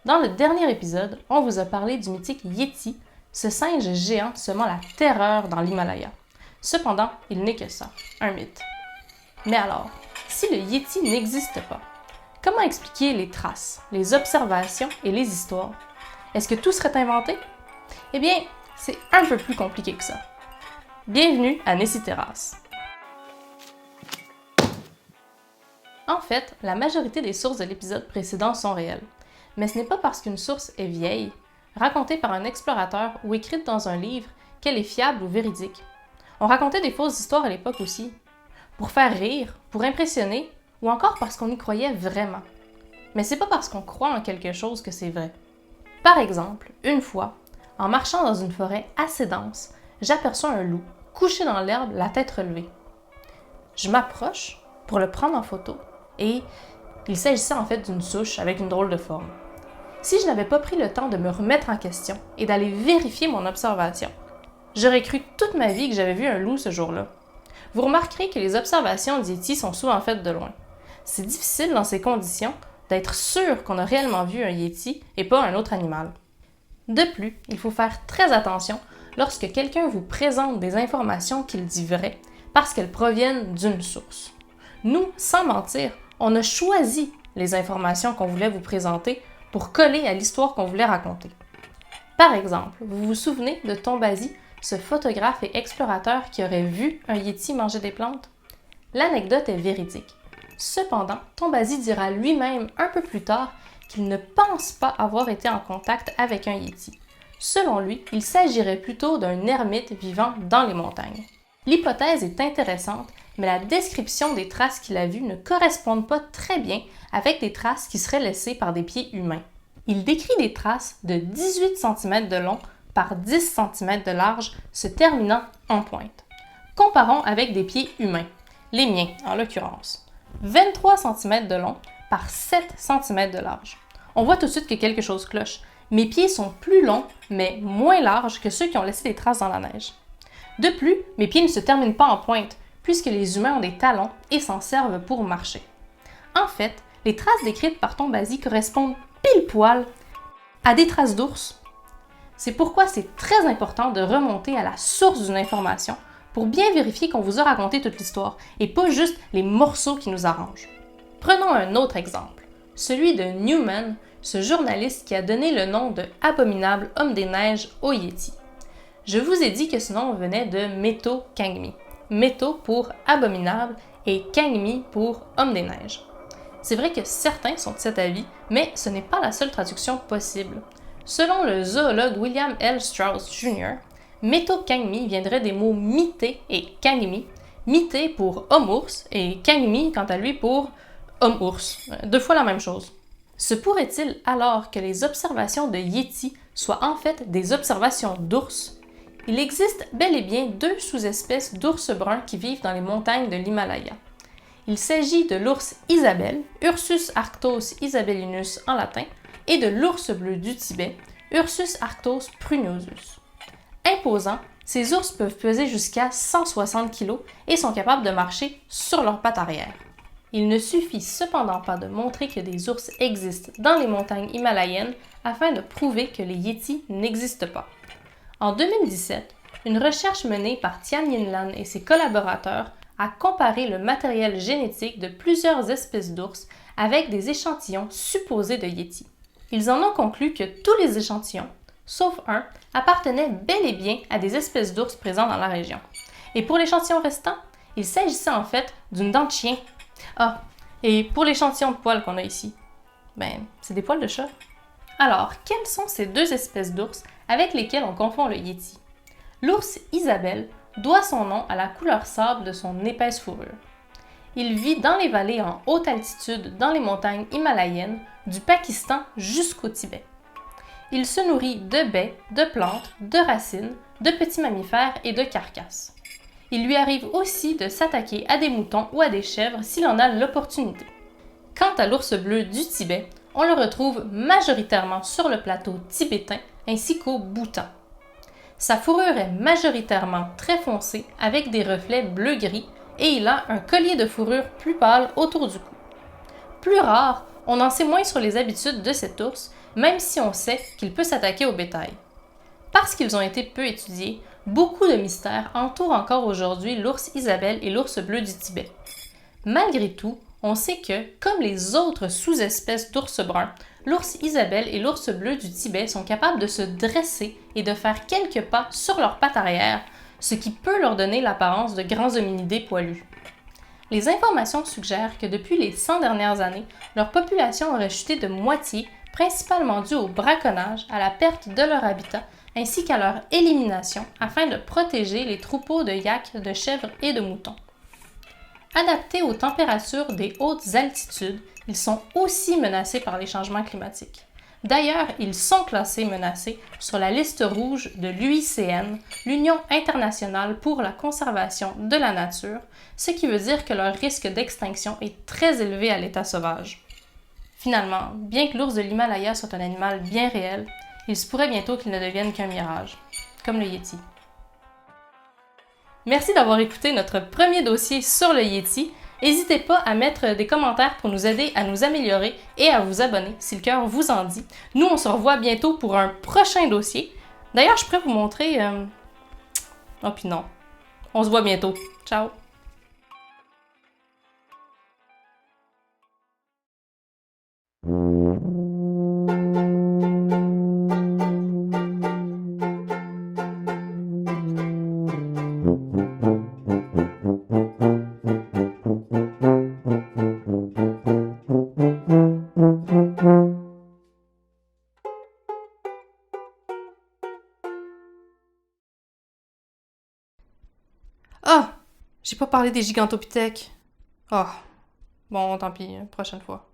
Dans le dernier épisode, on vous a parlé du mythique Yéti, ce singe géant semant la terreur dans l'Himalaya. Cependant, il n'est que ça, un mythe. Mais alors, si le Yéti n'existe pas, comment expliquer les traces, les observations et les histoires? Est-ce que tout serait inventé? Eh bien, c'est un peu plus compliqué que ça. Bienvenue à Nessiterras. En fait, la majorité des sources de l'épisode précédent sont réelles. Mais ce n'est pas parce qu'une source est vieille, racontée par un explorateur ou écrite dans un livre, qu'elle est fiable ou véridique. On racontait des fausses histoires à l'époque aussi, pour faire rire, pour impressionner, ou encore parce qu'on y croyait vraiment. Mais c'est pas parce qu'on croit en quelque chose que c'est vrai. Par exemple, une fois, en marchant dans une forêt assez dense, j'aperçois un loup, couché dans l'herbe, la tête relevée. Je m'approche pour le prendre en photo, et il s'agissait en fait d'une souche avec une drôle de forme. Si je n'avais pas pris le temps de me remettre en question et d'aller vérifier mon observation, j'aurais cru toute ma vie que j'avais vu un loup ce jour-là. Vous remarquerez que les observations d'Yéti sont souvent faites de loin. C'est difficile dans ces conditions d'être sûr qu'on a réellement vu un Yéti et pas un autre animal. De plus, il faut faire très attention lorsque quelqu'un vous présente des informations qu'il dit vraies parce qu'elles proviennent d'une source. Nous, sans mentir, on a choisi les informations qu'on voulait vous présenter pour coller à l'histoire qu'on voulait raconter. Par exemple, vous vous souvenez de Tombasi, ce photographe et explorateur qui aurait vu un Yéti manger des plantes? L'anecdote est véridique. Cependant, Tombasi dira lui-même un peu plus tard qu'il ne pense pas avoir été en contact avec un Yéti. Selon lui, il s'agirait plutôt d'un ermite vivant dans les montagnes. L'hypothèse est intéressante, mais la description des traces qu'il a vues ne correspondent pas très bien avec des traces qui seraient laissées par des pieds humains. Il décrit des traces de 18 cm de long par 10 cm de large se terminant en pointe. Comparons avec des pieds humains, les miens en l'occurrence. 23 cm de long par 7 cm de large. On voit tout de suite que quelque chose cloche. Mes pieds sont plus longs, mais moins larges que ceux qui ont laissé des traces dans la neige. De plus, mes pieds ne se terminent pas en pointe, puisque les humains ont des talons et s'en servent pour marcher. En fait, les traces décrites par Tombasi correspondent pile poil à des traces d'ours. C'est pourquoi c'est très important de remonter à la source d'une information pour bien vérifier qu'on vous a raconté toute l'histoire et pas juste les morceaux qui nous arrangent. Prenons un autre exemple, celui de Newman, ce journaliste qui a donné le nom de abominable homme des neiges au Yéti. Je vous ai dit que ce nom venait de Meto Kangmi. Meto pour abominable et Kangmi pour homme des neiges. C'est vrai que certains sont de cet avis, mais ce n'est pas la seule traduction possible. Selon le zoologue William L. Strauss Jr., Meto Kangmi viendrait des mots mité et Kangmi, mité pour homme-ours et Kangmi quant à lui pour homme-ours, deux fois la même chose. Se pourrait-il alors que les observations de Yéti soient en fait des observations d'ours? Il existe bel et bien deux sous-espèces d'ours bruns qui vivent dans les montagnes de l'Himalaya. Il s'agit de l'ours Isabelle, Ursus arctos isabellinus en latin, et de l'ours bleu du Tibet, Ursus arctos prunosus. Imposants, ces ours peuvent peser jusqu'à 160 kg et sont capables de marcher sur leurs pattes arrière. Il ne suffit cependant pas de montrer que des ours existent dans les montagnes himalayennes afin de prouver que les Yétis n'existent pas. En 2017, une recherche menée par Tian Yinlan et ses collaborateurs a comparé le matériel génétique de plusieurs espèces d'ours avec des échantillons supposés de Yétis. Ils en ont conclu que tous les échantillons, sauf un, appartenaient bel et bien à des espèces d'ours présentes dans la région. Et pour l'échantillon restant, il s'agissait en fait d'une dent de chien. Ah, et pour l'échantillon de poils qu'on a ici, c'est des poils de chat. Alors, quelles sont ces deux espèces d'ours avec lesquelles on confond le Yéti? L'ours Isabelle doit son nom à la couleur sable de son épaisse fourrure. Il vit dans les vallées en haute altitude dans les montagnes himalayennes, du Pakistan jusqu'au Tibet. Il se nourrit de baies, de plantes, de racines, de petits mammifères et de carcasses. Il lui arrive aussi de s'attaquer à des moutons ou à des chèvres s'il en a l'opportunité. Quant à l'ours bleu du Tibet, on le retrouve majoritairement sur le plateau tibétain ainsi qu'au Bhoutan. Sa fourrure est majoritairement très foncée avec des reflets bleu-gris et il a un collier de fourrure plus pâle autour du cou. Plus rare, on en sait moins sur les habitudes de cet ours, même si on sait qu'il peut s'attaquer au bétail. Parce qu'ils ont été peu étudiés, beaucoup de mystères entourent encore aujourd'hui l'ours Isabelle et l'ours bleu du Tibet. Malgré tout, on sait que, comme les autres sous-espèces d'ours brun, l'ours Isabelle et l'ours bleu du Tibet sont capables de se dresser et de faire quelques pas sur leurs pattes arrière, ce qui peut leur donner l'apparence de grands hominidés poilus. Les informations suggèrent que depuis les 100 dernières années, leur population aurait chuté de moitié, principalement due au braconnage, à la perte de leur habitat, ainsi qu'à leur élimination afin de protéger les troupeaux de yaks, de chèvres et de moutons. Adaptés aux températures des hautes altitudes, ils sont aussi menacés par les changements climatiques. D'ailleurs, ils sont classés menacés sur la liste rouge de l'UICN, l'Union internationale pour la conservation de la nature, ce qui veut dire que leur risque d'extinction est très élevé à l'état sauvage. Finalement, bien que l'ours de l'Himalaya soit un animal bien réel, il se pourrait bientôt qu'il ne devienne qu'un mirage, comme le Yéti. Merci d'avoir écouté notre premier dossier sur le Yéti. N'hésitez pas à mettre des commentaires pour nous aider à nous améliorer et à vous abonner si le cœur vous en dit. Nous, on se revoit bientôt pour un prochain dossier. D'ailleurs, je pourrais vous montrer... Oh, puis non. On se voit bientôt. Ciao! Ah! J'ai pas parlé des gigantopithèques. Oh, bon, tant pis, prochaine fois.